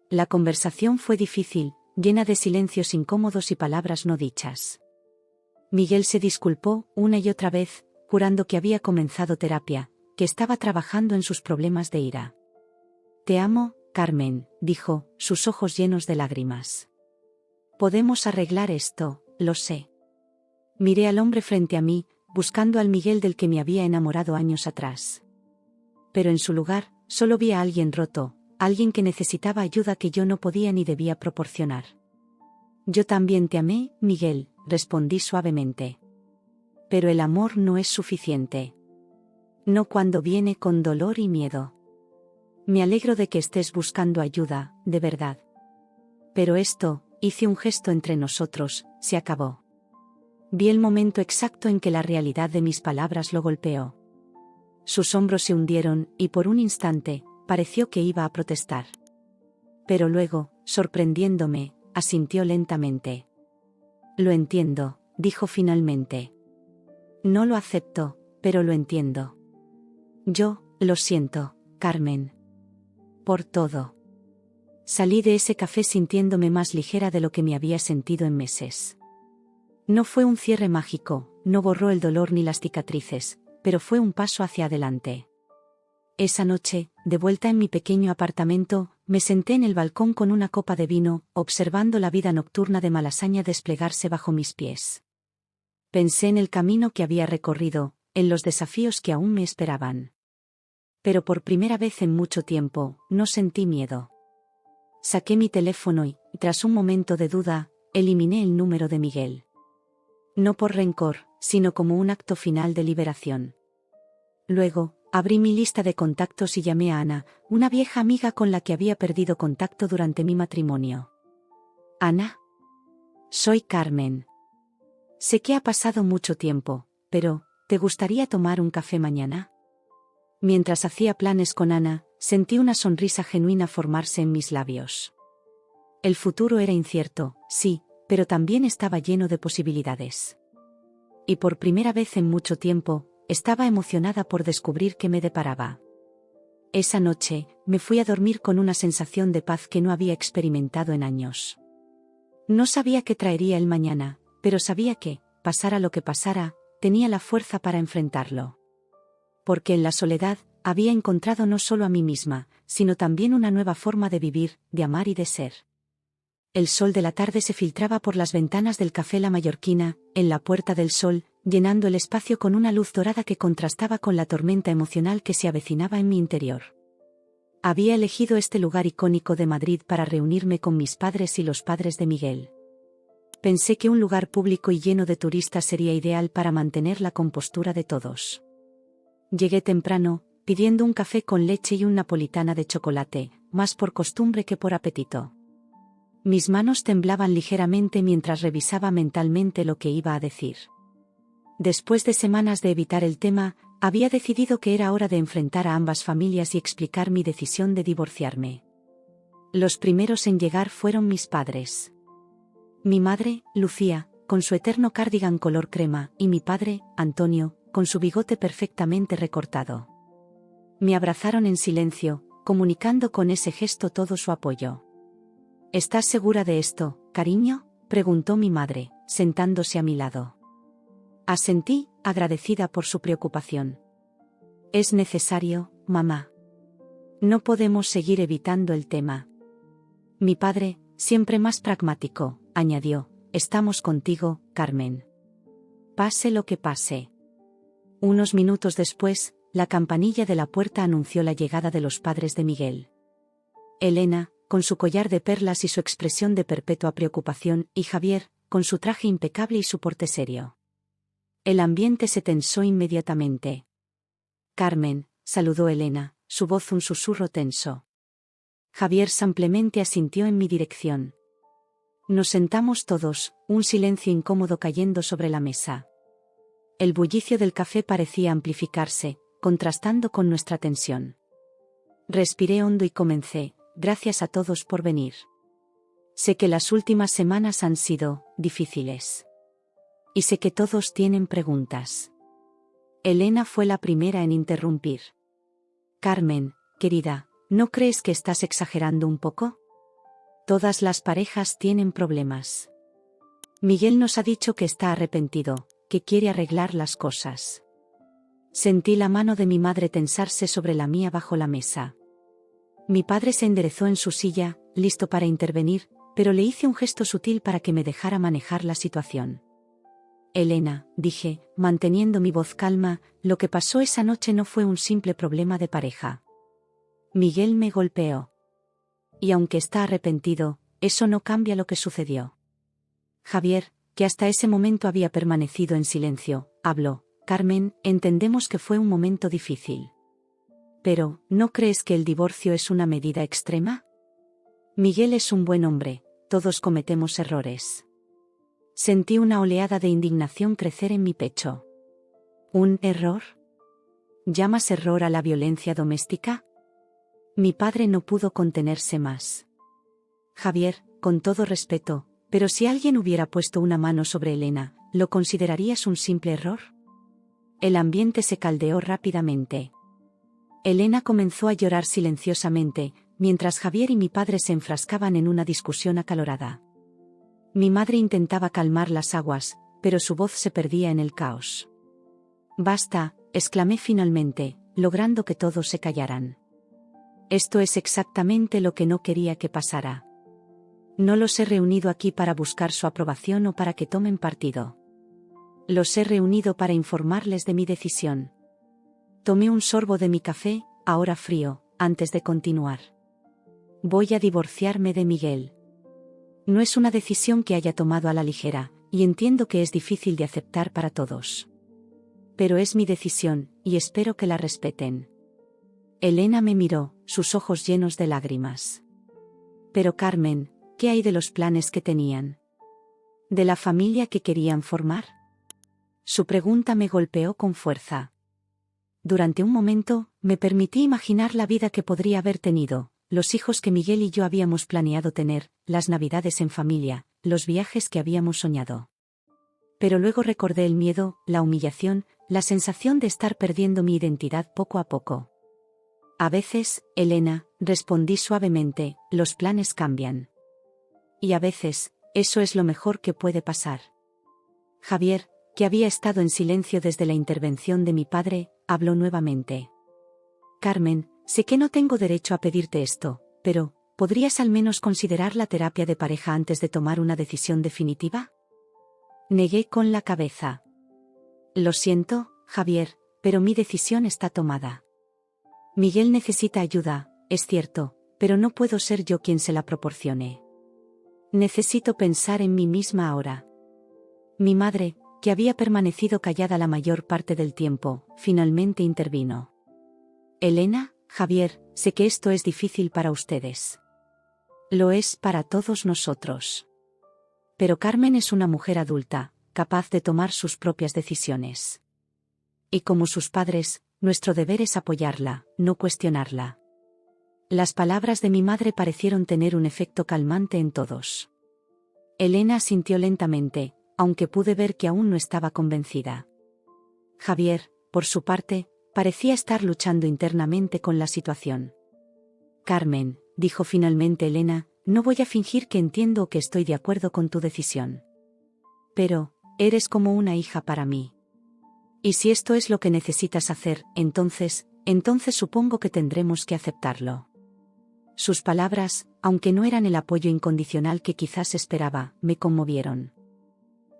La conversación fue difícil, llena de silencios incómodos y palabras no dichas. Miguel se disculpó una y otra vez, jurando que había comenzado terapia, que estaba trabajando en sus problemas de ira. «Te amo, Carmen», dijo, sus ojos llenos de lágrimas. «Podemos arreglar esto, lo sé». Miré al hombre frente a mí, buscando al Miguel del que me había enamorado años atrás. Pero en su lugar, solo vi a alguien roto, alguien que necesitaba ayuda que yo no podía ni debía proporcionar. «Yo también te amé, Miguel», respondí suavemente. «Pero el amor no es suficiente. No cuando viene con dolor y miedo. Me alegro de que estés buscando ayuda, de verdad. Pero esto», hice un gesto entre nosotros, «se acabó». Vi el momento exacto en que la realidad de mis palabras lo golpeó. Sus hombros se hundieron, y por un instante, pareció que iba a protestar. Pero luego, sorprendiéndome, asintió lentamente. «Lo entiendo», dijo finalmente. «No lo acepto, pero lo entiendo. Yo, lo siento, Carmen. Por todo». Salí de ese café sintiéndome más ligera de lo que me había sentido en meses. No fue un cierre mágico, no borró el dolor ni las cicatrices, pero fue un paso hacia adelante. Esa noche, de vuelta en mi pequeño apartamento, me senté en el balcón con una copa de vino, observando la vida nocturna de Malasaña desplegarse bajo mis pies. Pensé en el camino que había recorrido, en los desafíos que aún me esperaban. Pero por primera vez en mucho tiempo, no sentí miedo. Saqué mi teléfono y, tras un momento de duda, eliminé el número de Miguel. No por rencor, sino como un acto final de liberación. Luego, abrí mi lista de contactos y llamé a Ana, una vieja amiga con la que había perdido contacto durante mi matrimonio. «Ana. Soy Carmen. Sé que ha pasado mucho tiempo, pero, ¿te gustaría tomar un café mañana?». Mientras hacía planes con Ana, sentí una sonrisa genuina formarse en mis labios. El futuro era incierto, sí, pero también estaba lleno de posibilidades. Y por primera vez en mucho tiempo, estaba emocionada por descubrir qué me deparaba. Esa noche, me fui a dormir con una sensación de paz que no había experimentado en años. No sabía qué traería el mañana, pero sabía que, pasara lo que pasara, tenía la fuerza para enfrentarlo. Porque en la soledad, había encontrado no solo a mí misma, sino también una nueva forma de vivir, de amar y de ser. El sol de la tarde se filtraba por las ventanas del café La Mallorquina, en la Puerta del Sol, llenando el espacio con una luz dorada que contrastaba con la tormenta emocional que se avecinaba en mi interior. Había elegido este lugar icónico de Madrid para reunirme con mis padres y los padres de Miguel. Pensé que un lugar público y lleno de turistas sería ideal para mantener la compostura de todos. Llegué temprano, pidiendo un café con leche y una napolitana de chocolate, más por costumbre que por apetito. Mis manos temblaban ligeramente mientras revisaba mentalmente lo que iba a decir. Después de semanas de evitar el tema, había decidido que era hora de enfrentar a ambas familias y explicar mi decisión de divorciarme. Los primeros en llegar fueron mis padres. Mi madre, Lucía, con su eterno cardigan color crema, y mi padre, Antonio, con su bigote perfectamente recortado. Me abrazaron en silencio, comunicando con ese gesto todo su apoyo. «¿Estás segura de esto, cariño?», preguntó mi madre, sentándose a mi lado. Asentí, agradecida por su preocupación. «Es necesario, mamá. No podemos seguir evitando el tema». Mi padre, siempre más pragmático, añadió: «Estamos contigo, Carmen. Pase lo que pase». Unos minutos después, la campanilla de la puerta anunció la llegada de los padres de Miguel. Elena, con su collar de perlas y su expresión de perpetua preocupación, y Javier, con su traje impecable y su porte serio. El ambiente se tensó inmediatamente. «Carmen», saludó Elena, su voz un susurro tenso. Javier simplemente asintió en mi dirección. Nos sentamos todos, un silencio incómodo cayendo sobre la mesa. El bullicio del café parecía amplificarse, contrastando con nuestra tensión. Respiré hondo y comencé: «Gracias a todos por venir. Sé que las últimas semanas han sido difíciles. Y sé que todos tienen preguntas». Elena fue la primera en interrumpir. Carmen, querida, ¿no crees que estás exagerando un poco? Todas las parejas tienen problemas. Miguel nos ha dicho que está arrepentido, que quiere arreglar las cosas. Sentí la mano de mi madre tensarse sobre la mía bajo la mesa. Mi padre se enderezó en su silla, listo para intervenir, pero le hice un gesto sutil para que me dejara manejar la situación. Elena, dije, manteniendo mi voz calma, lo que pasó esa noche no fue un simple problema de pareja. Miguel me golpeó. Y aunque está arrepentido, eso no cambia lo que sucedió. Javier, que hasta ese momento había permanecido en silencio, habló. Carmen, entendemos que fue un momento difícil. Pero, ¿no crees que el divorcio es una medida extrema? Miguel es un buen hombre, todos cometemos errores. Sentí una oleada de indignación crecer en mi pecho. ¿Un error? ¿Llamas error a la violencia doméstica? Mi padre no pudo contenerse más. Javier, con todo respeto, pero si alguien hubiera puesto una mano sobre Elena, ¿lo considerarías un simple error? El ambiente se caldeó rápidamente. Elena comenzó a llorar silenciosamente, mientras Javier y mi padre se enfrascaban en una discusión acalorada. Mi madre intentaba calmar las aguas, pero su voz se perdía en el caos. «Basta», exclamé finalmente, logrando que todos se callaran. Esto es exactamente lo que no quería que pasara. No los he reunido aquí para buscar su aprobación o para que tomen partido. Los he reunido para informarles de mi decisión. Tomé un sorbo de mi café, ahora frío, antes de continuar. Voy a divorciarme de Miguel. No es una decisión que haya tomado a la ligera, y entiendo que es difícil de aceptar para todos. Pero es mi decisión, y espero que la respeten. Elena me miró, sus ojos llenos de lágrimas. Pero Carmen, ¿qué hay de los planes que tenían? ¿De la familia que querían formar? Su pregunta me golpeó con fuerza. Durante un momento, me permití imaginar la vida que podría haber tenido, los hijos que Miguel y yo habíamos planeado tener, las navidades en familia, los viajes que habíamos soñado. Pero luego recordé el miedo, la humillación, la sensación de estar perdiendo mi identidad poco a poco. A veces, Elena, respondí suavemente, los planes cambian. Y a veces, eso es lo mejor que puede pasar. Javier, que había estado en silencio desde la intervención de mi padre, habló nuevamente. Carmen, sé que no tengo derecho a pedirte esto, pero, ¿podrías al menos considerar la terapia de pareja antes de tomar una decisión definitiva? Negué con la cabeza. Lo siento, Javier, pero mi decisión está tomada. Miguel necesita ayuda, es cierto, pero no puedo ser yo quien se la proporcione. Necesito pensar en mí misma ahora. Mi madre, que había permanecido callada la mayor parte del tiempo, finalmente intervino. Elena, Javier, sé que esto es difícil para ustedes. Lo es para todos nosotros. Pero Carmen es una mujer adulta, capaz de tomar sus propias decisiones. Y como sus padres, nuestro deber es apoyarla, no cuestionarla. Las palabras de mi madre parecieron tener un efecto calmante en todos. Elena asintió lentamente, aunque pude ver que aún no estaba convencida. Javier, por su parte, parecía estar luchando internamente con la situación. Carmen, dijo finalmente Elena, no voy a fingir que entiendo o que estoy de acuerdo con tu decisión. Pero, eres como una hija para mí. Y si esto es lo que necesitas hacer, entonces supongo que tendremos que aceptarlo. Sus palabras, aunque no eran el apoyo incondicional que quizás esperaba, me conmovieron.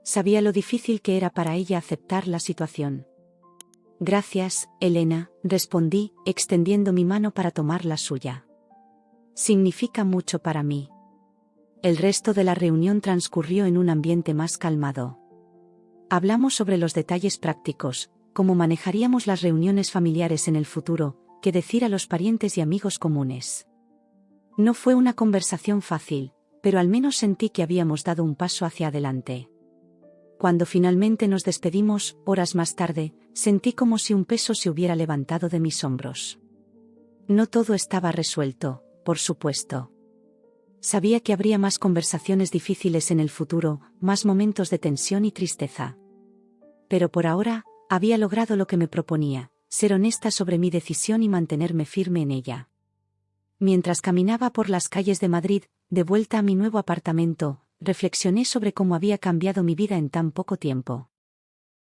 Sabía lo difícil que era para ella aceptar la situación. Gracias, Elena, respondí, extendiendo mi mano para tomar la suya. Significa mucho para mí. El resto de la reunión transcurrió en un ambiente más calmado. Hablamos sobre los detalles prácticos, cómo manejaríamos las reuniones familiares en el futuro, qué decir a los parientes y amigos comunes. No fue una conversación fácil, pero al menos sentí que habíamos dado un paso hacia adelante. Cuando finalmente nos despedimos, horas más tarde, sentí como si un peso se hubiera levantado de mis hombros. No todo estaba resuelto, por supuesto. Sabía que habría más conversaciones difíciles en el futuro, más momentos de tensión y tristeza. Pero por ahora, había logrado lo que me proponía, ser honesta sobre mi decisión y mantenerme firme en ella. Mientras caminaba por las calles de Madrid, de vuelta a mi nuevo apartamento, reflexioné sobre cómo había cambiado mi vida en tan poco tiempo.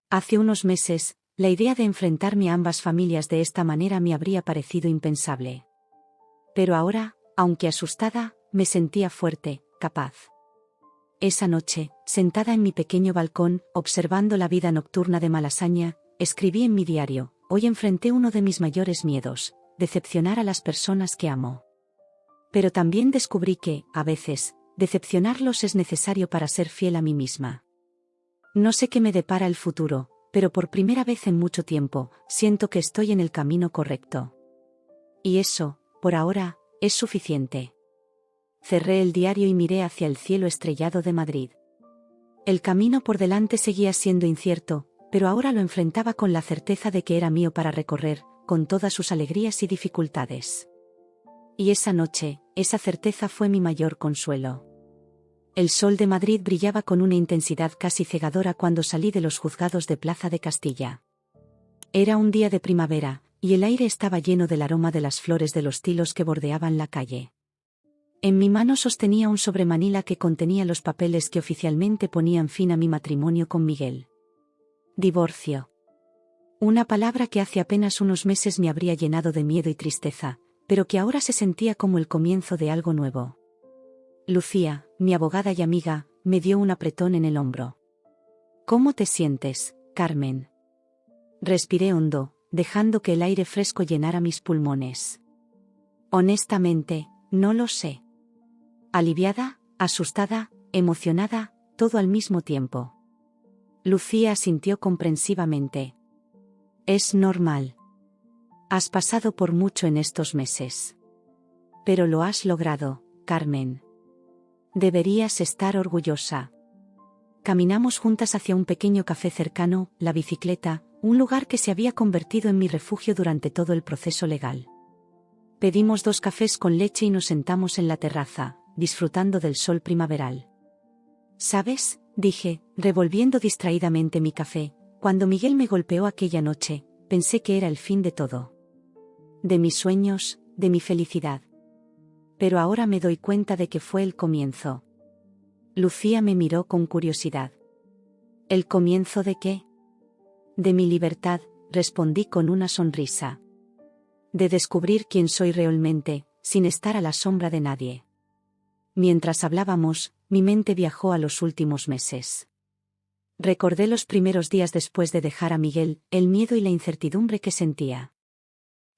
Hace unos meses, la idea de enfrentarme a ambas familias de esta manera me habría parecido impensable. Pero ahora, aunque asustada, me sentía fuerte, capaz. Esa noche, sentada en mi pequeño balcón, observando la vida nocturna de Malasaña, escribí en mi diario: hoy enfrenté uno de mis mayores miedos, decepcionar a las personas que amo. Pero también descubrí que, a veces, decepcionarlos es necesario para ser fiel a mí misma. No sé qué me depara el futuro, pero por primera vez en mucho tiempo, siento que estoy en el camino correcto. Y eso, por ahora, es suficiente. Cerré el diario y miré hacia el cielo estrellado de Madrid. El camino por delante seguía siendo incierto, pero ahora lo enfrentaba con la certeza de que era mío para recorrer, con todas sus alegrías y dificultades. Y esa noche, esa certeza fue mi mayor consuelo. El sol de Madrid brillaba con una intensidad casi cegadora cuando salí de los juzgados de Plaza de Castilla. Era un día de primavera, y el aire estaba lleno del aroma de las flores de los tilos que bordeaban la calle. En mi mano sostenía un sobremanila que contenía los papeles que oficialmente ponían fin a mi matrimonio con Miguel. Divorcio. Una palabra que hace apenas unos meses me habría llenado de miedo y tristeza, pero que ahora se sentía como el comienzo de algo nuevo. Lucía, mi abogada y amiga, me dio un apretón en el hombro. ¿Cómo te sientes, Carmen? Respiré hondo, dejando que el aire fresco llenara mis pulmones. Honestamente, no lo sé. Aliviada, asustada, emocionada, todo al mismo tiempo. Lucía asintió comprensivamente. Es normal. Has pasado por mucho en estos meses. Pero lo has logrado, Carmen. Deberías estar orgullosa. Caminamos juntas hacia un pequeño café cercano, la bicicleta, un lugar que se había convertido en mi refugio durante todo el proceso legal. Pedimos 2 cafés con leche y nos sentamos en la terraza, disfrutando del sol primaveral. ¿Sabes?, dije, revolviendo distraídamente mi café, cuando Miguel me golpeó aquella noche, pensé que era el fin de todo. De mis sueños, de mi felicidad. Pero ahora me doy cuenta de que fue el comienzo. Lucía me miró con curiosidad. ¿El comienzo de qué? De mi libertad, respondí con una sonrisa. De descubrir quién soy realmente, sin estar a la sombra de nadie. Mientras hablábamos, mi mente viajó a los últimos meses. Recordé los primeros días después de dejar a Miguel, el miedo y la incertidumbre que sentía.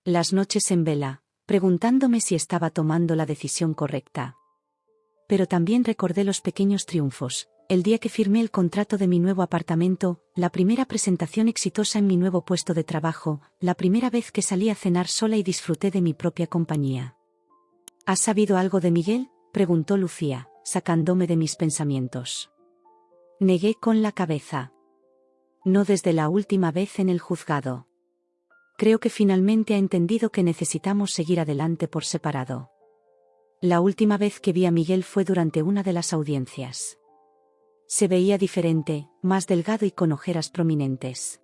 Las noches en vela, preguntándome si estaba tomando la decisión correcta. Pero también recordé los pequeños triunfos, el día que firmé el contrato de mi nuevo apartamento, la primera presentación exitosa en mi nuevo puesto de trabajo, la primera vez que salí a cenar sola y disfruté de mi propia compañía. ¿Has sabido algo de Miguel?, preguntó Lucía, sacándome de mis pensamientos. Negué con la cabeza. No desde la última vez en el juzgado. Creo que finalmente ha entendido que necesitamos seguir adelante por separado. La última vez que vi a Miguel fue durante una de las audiencias. Se veía diferente, más delgado y con ojeras prominentes.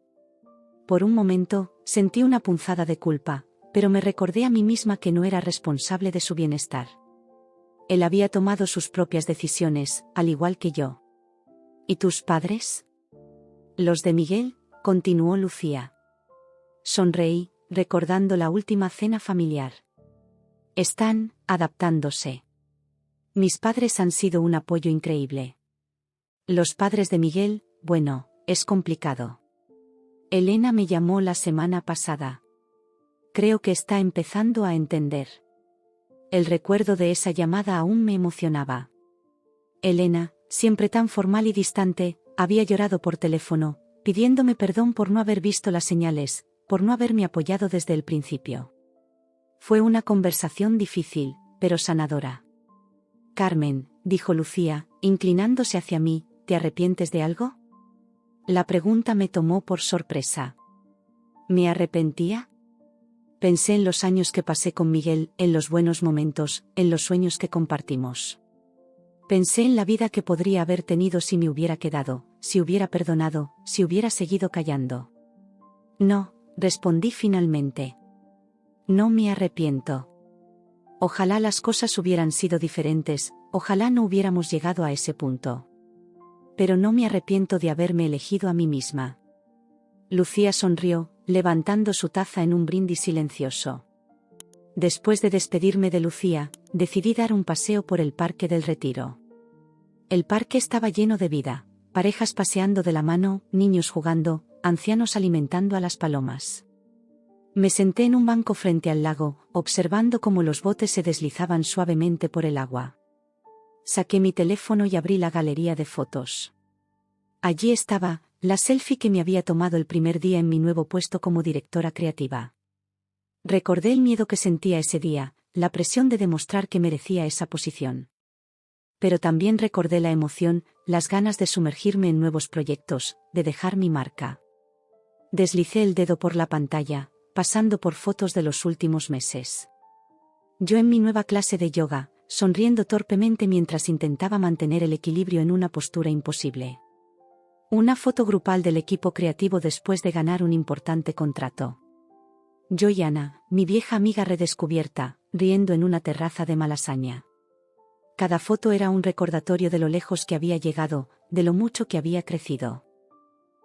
Por un momento, sentí una punzada de culpa, pero me recordé a mí misma que no era responsable de su bienestar. Él había tomado sus propias decisiones, al igual que yo. ¿Y tus padres? Los de Miguel, continuó Lucía. Sonreí, recordando la última cena familiar. Están adaptándose. Mis padres han sido un apoyo increíble. Los padres de Miguel, bueno, es complicado. Elena me llamó la semana pasada. Creo que está empezando a entender. El recuerdo de esa llamada aún me emocionaba. Elena, siempre tan formal y distante, había llorado por teléfono, pidiéndome perdón por no haber visto las señales, por no haberme apoyado desde el principio. Fue una conversación difícil, pero sanadora. Carmen, dijo Lucía, inclinándose hacia mí, ¿te arrepientes de algo? La pregunta me tomó por sorpresa. ¿Me arrepentía? Pensé en los años que pasé con Miguel, en los buenos momentos, en los sueños que compartimos. Pensé en la vida que podría haber tenido si me hubiera quedado, si hubiera perdonado, si hubiera seguido callando. No, respondí finalmente. No me arrepiento. Ojalá las cosas hubieran sido diferentes, ojalá no hubiéramos llegado a ese punto. Pero no me arrepiento de haberme elegido a mí misma. Lucía sonrió, levantando su taza en un brindis silencioso. Después de despedirme de Lucía, decidí dar un paseo por el Parque del Retiro. El parque estaba lleno de vida, parejas paseando de la mano, niños jugando, ancianos alimentando a las palomas. Me senté en un banco frente al lago, observando cómo los botes se deslizaban suavemente por el agua. Saqué mi teléfono y abrí la galería de fotos. Allí estaba, la selfie que me había tomado el primer día en mi nuevo puesto como directora creativa. Recordé el miedo que sentía ese día, la presión de demostrar que merecía esa posición. Pero también recordé la emoción, las ganas de sumergirme en nuevos proyectos, de dejar mi marca. Deslicé el dedo por la pantalla, pasando por fotos de los últimos meses. Yo en mi nueva clase de yoga, sonriendo torpemente mientras intentaba mantener el equilibrio en una postura imposible. Una foto grupal del equipo creativo después de ganar un importante contrato. Yo y Ana, mi vieja amiga redescubierta, riendo en una terraza de Malasaña. Cada foto era un recordatorio de lo lejos que había llegado, de lo mucho que había crecido.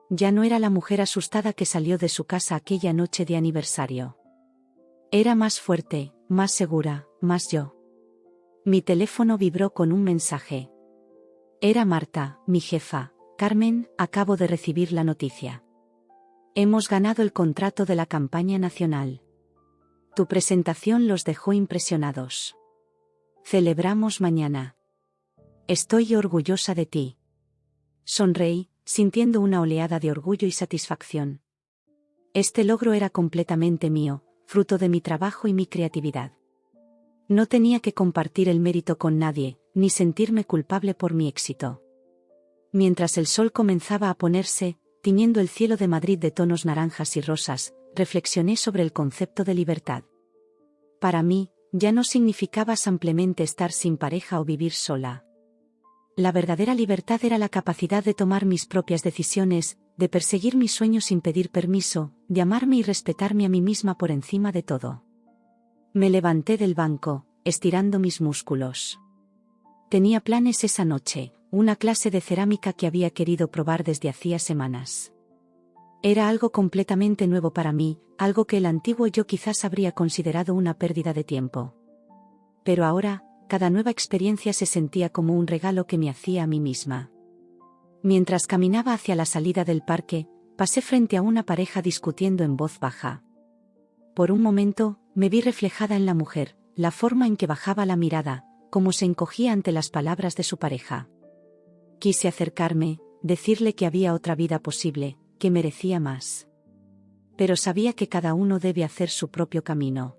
Ya no era la mujer asustada que salió de su casa aquella noche de aniversario. Era más fuerte, más segura, más yo. Mi teléfono vibró con un mensaje. Era Marta, mi jefa. Carmen, acabo de recibir la noticia. Hemos ganado el contrato de la campaña nacional. Tu presentación los dejó impresionados. Celebramos mañana. Estoy orgullosa de ti. Sonreí, sintiendo una oleada de orgullo y satisfacción. Este logro era completamente mío, fruto de mi trabajo y mi creatividad. No tenía que compartir el mérito con nadie, ni sentirme culpable por mi éxito. Mientras el sol comenzaba a ponerse, tiñendo el cielo de Madrid de tonos naranjas y rosas, reflexioné sobre el concepto de libertad. Para mí, ya no significaba simplemente estar sin pareja o vivir sola. La verdadera libertad era la capacidad de tomar mis propias decisiones, de perseguir mis sueños sin pedir permiso, de amarme y respetarme a mí misma por encima de todo. Me levanté del banco, estirando mis músculos. Tenía planes esa noche, una clase de cerámica que había querido probar desde hacía semanas. Era algo completamente nuevo para mí, algo que el antiguo yo quizás habría considerado una pérdida de tiempo. Pero ahora, cada nueva experiencia se sentía como un regalo que me hacía a mí misma. Mientras caminaba hacia la salida del parque, pasé frente a una pareja discutiendo en voz baja. Por un momento, me vi reflejada en la mujer, la forma en que bajaba la mirada, cómo se encogía ante las palabras de su pareja. Quise acercarme, decirle que había otra vida posible, que merecía más. Pero sabía que cada uno debe hacer su propio camino.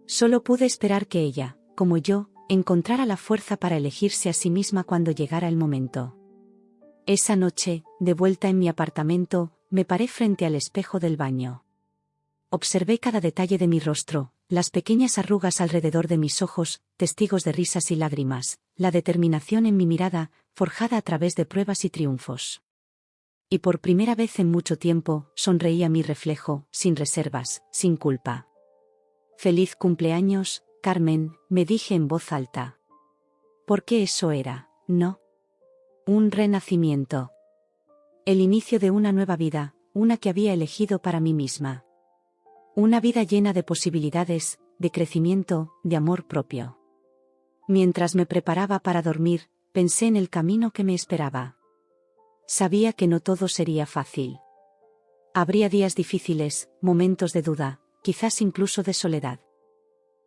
Solo pude esperar que ella, como yo, encontrara la fuerza para elegirse a sí misma cuando llegara el momento. Esa noche, de vuelta en mi apartamento, me paré frente al espejo del baño. Observé cada detalle de mi rostro, las pequeñas arrugas alrededor de mis ojos, testigos de risas y lágrimas, la determinación en mi mirada, forjada a través de pruebas y triunfos. Y por primera vez en mucho tiempo, sonreí a mi reflejo, sin reservas, sin culpa. «Feliz cumpleaños, Carmen», me dije en voz alta. Porque eso era, ¿no? Un renacimiento. El inicio de una nueva vida, una que había elegido para mí misma. Una vida llena de posibilidades, de crecimiento, de amor propio. Mientras me preparaba para dormir, pensé en el camino que me esperaba. Sabía que no todo sería fácil. Habría días difíciles, momentos de duda, quizás incluso de soledad.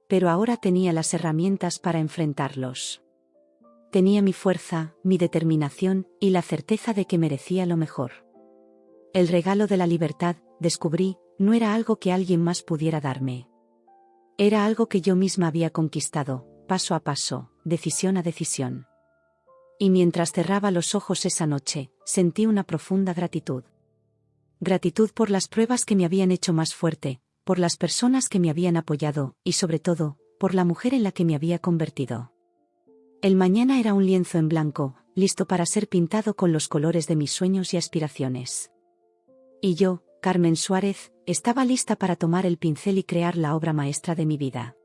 Pero ahora tenía las herramientas para enfrentarlos. Tenía mi fuerza, mi determinación, y la certeza de que merecía lo mejor. El regalo de la libertad, descubrí, no era algo que alguien más pudiera darme. Era algo que yo misma había conquistado, paso a paso, decisión a decisión. Y mientras cerraba los ojos esa noche, sentí una profunda gratitud. Gratitud por las pruebas que me habían hecho más fuerte, por las personas que me habían apoyado, y sobre todo, por la mujer en la que me había convertido. El mañana era un lienzo en blanco, listo para ser pintado con los colores de mis sueños y aspiraciones. Y yo, Carmen Suárez, Estaba lista para tomar el pincel y crear la obra maestra de mi vida.